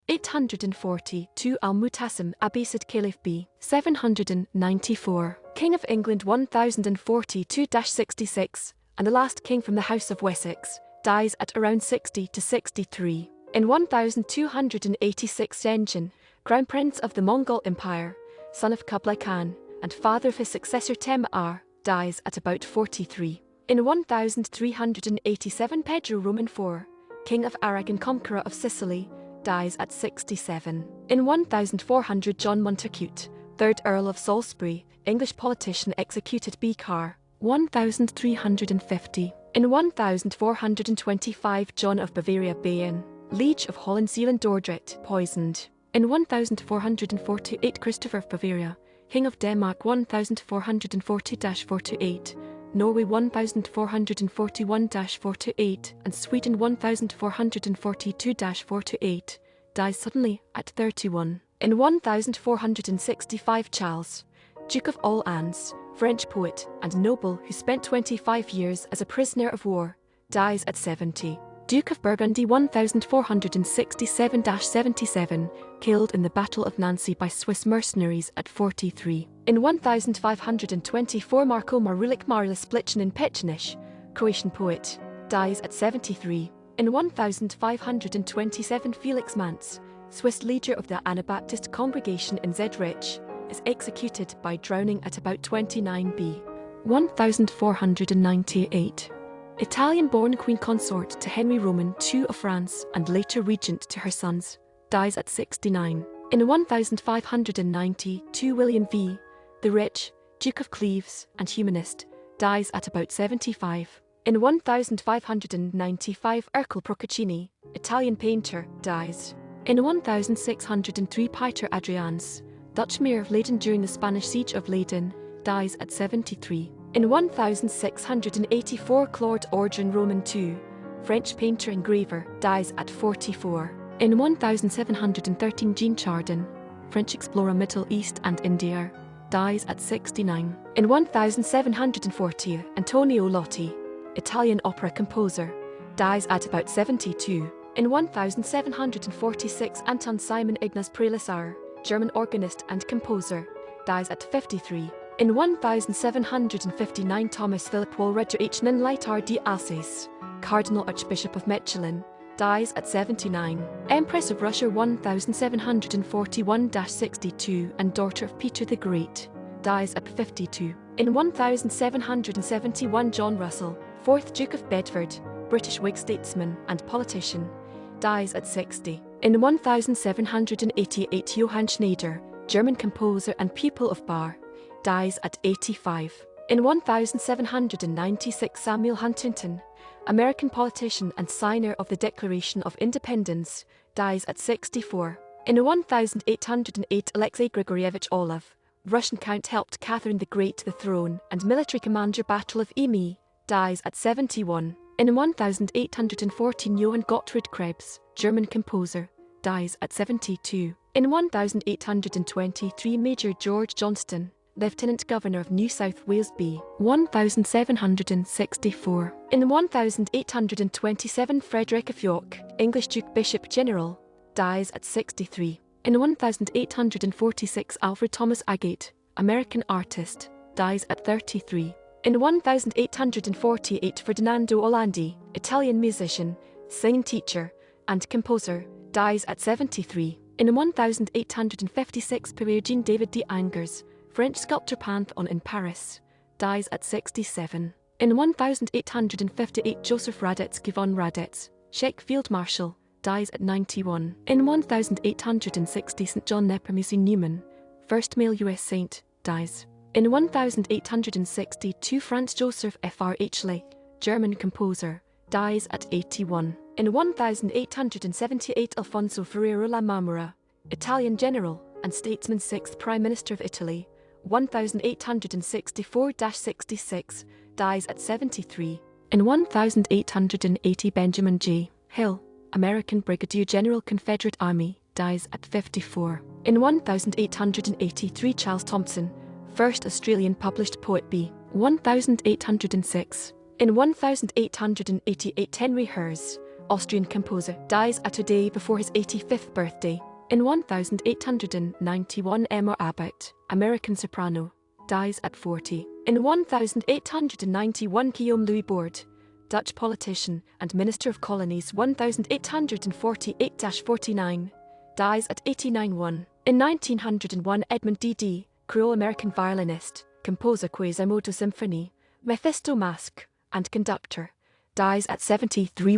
840 Al-Mutasim Abbasid Caliph b. 794 King of England 1042-66, and the last king from the House of Wessex, dies at around 60 to 63. In 1286 Zhenjin, Crown Prince of the Mongol Empire, son of Kublai Khan, and father of his successor Temür, dies at about 43. In 1387 Pedro IV, King of Aragon, conqueror of Sicily, dies at 67. In 1400 John Montacute, 3rd Earl of Salisbury, English politician, executed b.Car. 1350. In 1425 John of Bavaria, Bayern, liege of Holland, Zealand, Dordrecht, poisoned. In 1448 Christopher of Bavaria, King of Denmark 1440-48, Norway 1441-48, and Sweden 1442-48, dies suddenly at 31. In 1465 Charles, Duke of Orléans, French poet and noble who spent 25 years as a prisoner of war, dies at 70. Duke of Burgundy 1467-77, killed in the Battle of Nancy by Swiss mercenaries at 43. In 1524 Marko Marulic Marulus Splichanin Pechinich, Croatian poet, dies at 73. In 1527 Felix Manz, Swiss leader of the Anabaptist congregation in Zürich, is executed by drowning at about 29 b. 1498. Italian-born queen consort to Henry Roman II of France and later regent to her sons, dies at 69. In 1592 William V, the rich, Duke of Cleves and humanist, dies at about 75. In 1595 Ercole Procaccini, Italian painter, dies. In 1603 Peter Adriaens, Dutch mayor of Leyden during the Spanish siege of Leyden, dies at 73. In 1684 Claude Orgeron Roman II, French painter engraver, dies at 44. In 1713 Jean Chardin, French explorer Middle East and India, dies at 69. In 1740 Antonio Lotti, Italian opera composer, dies at about 72. In 1746 Anton Simon Ignaz Prelesauer, German organist and composer, dies at 53. In 1759 Thomas Philip Walreder H. Lightar d Alsace, Cardinal Archbishop of Mechlin, dies at 79. Empress of Russia 1741-62 and daughter of Peter the Great, dies at 52. In 1771 John Russell, 4th Duke of Bedford, British Whig statesman and politician, dies at 60. In 1788 Johann Schneider, German composer and pupil of Bach, dies at 85. In 1796 Samuel Huntington, American politician and signer of the Declaration of Independence, dies at 64. In 1808 Alexei Grigorievich Orlov, Russian count, helped Catherine the Great to the throne and military commander Battle of Emy, dies at 71. In 1814 Johann Gottfried Krebs, German composer, dies at 72. In 1823 Major George Johnston, Lieutenant Governor of New South Wales b. 1764. In 1827 Frederick of York, English Duke Bishop General, dies at 63. In 1846 Alfred Thomas Agate, American artist, dies at 33. In 1848 Ferdinando Orlandi, Italian musician, singing teacher, and composer, dies at 73. In 1856 Pierre Jean David de Angers, French sculptor Pantheon in Paris, dies at 67. In 1858 Joseph Radetzky von Radetz, Czech Field Marshal, dies at 91. In 1860 St. John Nepomucene Newman, first male U.S. saint, dies. In 1862 Franz Joseph F.R.H. Lech, German composer, dies at 81. In 1878 Alfonso Ferrero La Marmora, Italian general and statesman, 6th Prime Minister of Italy, 1864-66, dies at 73. In 1880 Benjamin J. Hill, American Brigadier General Confederate Army, dies at 54. In 1883 Charles Thomson, first Australian published poet b. 1806. In 1888 Henry Hers, Austrian composer, dies at a day before his 85th birthday. In 1891, Emma Abbott, American soprano, dies at 40. In 1891, Guillaume Louis Borde, Dutch politician and Minister of Colonies, 1848-49, dies at 89. In 1901, Edmund D.D., Creole-American violinist, composer Quasimodo Symphony, Mephisto Masque, and conductor, dies at 73.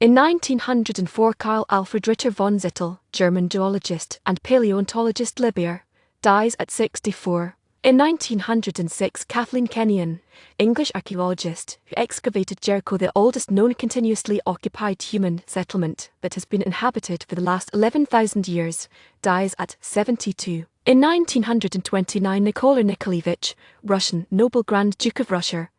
In 1904, Karl Alfred Ritter von Zittel, German geologist and paleontologist Libya, dies at 64. In 1906, Kathleen Kenyon, English archaeologist who excavated Jericho, the oldest known continuously occupied human settlement that has been inhabited for the last 11,000 years, dies at 72. In 1929, Nikolai Nikolaevich, Russian noble Grand Duke of Russia,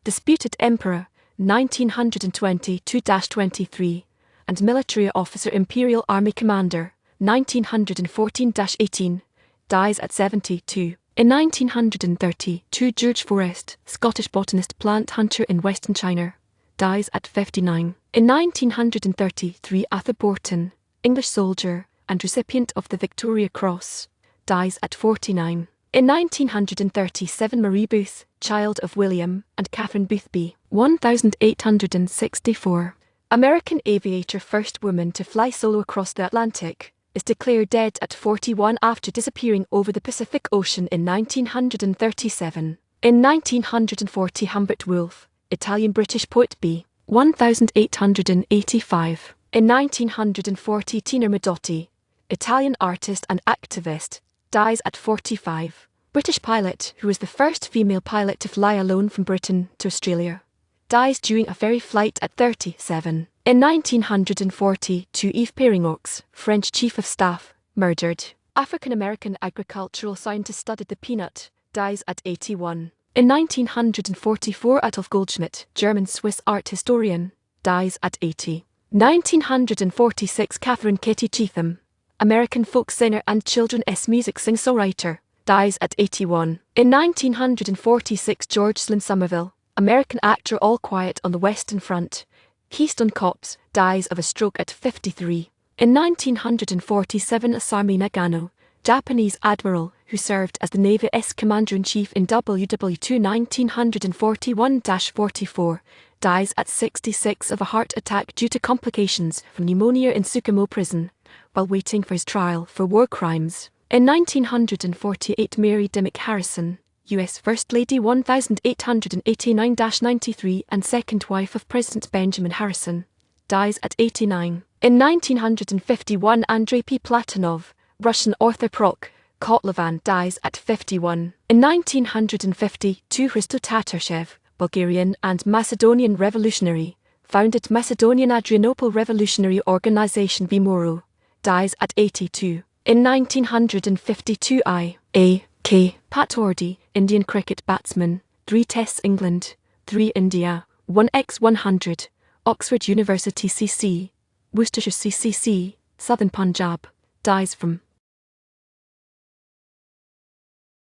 disputed emperor, 1922-23, and military officer, Imperial Army commander, 1914-18, dies at 72. In 1932, George Forrest, Scottish botanist, plant hunter in Western China, dies at 59. In 1933, Arthur Borton, English soldier and recipient of the Victoria Cross, dies at 49. In 1937, Marie Booth, child of William and Catherine Boothby, 1864, American aviator, first woman to fly solo across the Atlantic, is declared dead at 41 after disappearing over the Pacific Ocean in 1937. In 1940, Humbert Wolff, Italian-British poet, b. 1885. In 1940, Tina Modotti, Italian artist and activist, dies at 45. British pilot who was the first female pilot to fly alone from Britain to Australia, dies during a ferry flight at 37. In 1942, Yves Péringaux, French chief of staff, murdered. African-American agricultural scientist, studied the peanut, dies at 81. In 1944, Adolf Goldschmidt, German-Swiss art historian, dies at 80. 1946, Catherine Katie Cheatham, American folk singer and children's music singer-songwriter, dies at 81. In 1946, George Slyn Somerville, American actor, All Quiet on the Western Front, Keystone Cops, dies of a stroke at 53. In 1947, Asami Nagano, Japanese admiral who served as the Navy's commander-in-chief in WW2 1941-44, dies at 66 of a heart attack due to complications from pneumonia in Tsukumo prison, while waiting for his trial for war crimes. In 1948, Mary Dimmock Harrison, U.S. First Lady 1889-93 and second wife of President Benjamin Harrison, dies at 89. In 1951, Andrei P. Platonov, Russian author, Prokh Kotlovan, dies at 51. In 1952, Hristo Tatarchev, Bulgarian and Macedonian revolutionary, founded Macedonian Adrianople Revolutionary Organization VMORO, dies at 82. In 1952, I.A.K. Pat Ordy, Indian cricket batsman, 3 Tests England, 3 India, 1x100, Oxford University CC, Worcestershire CCC, Southern Punjab, dies from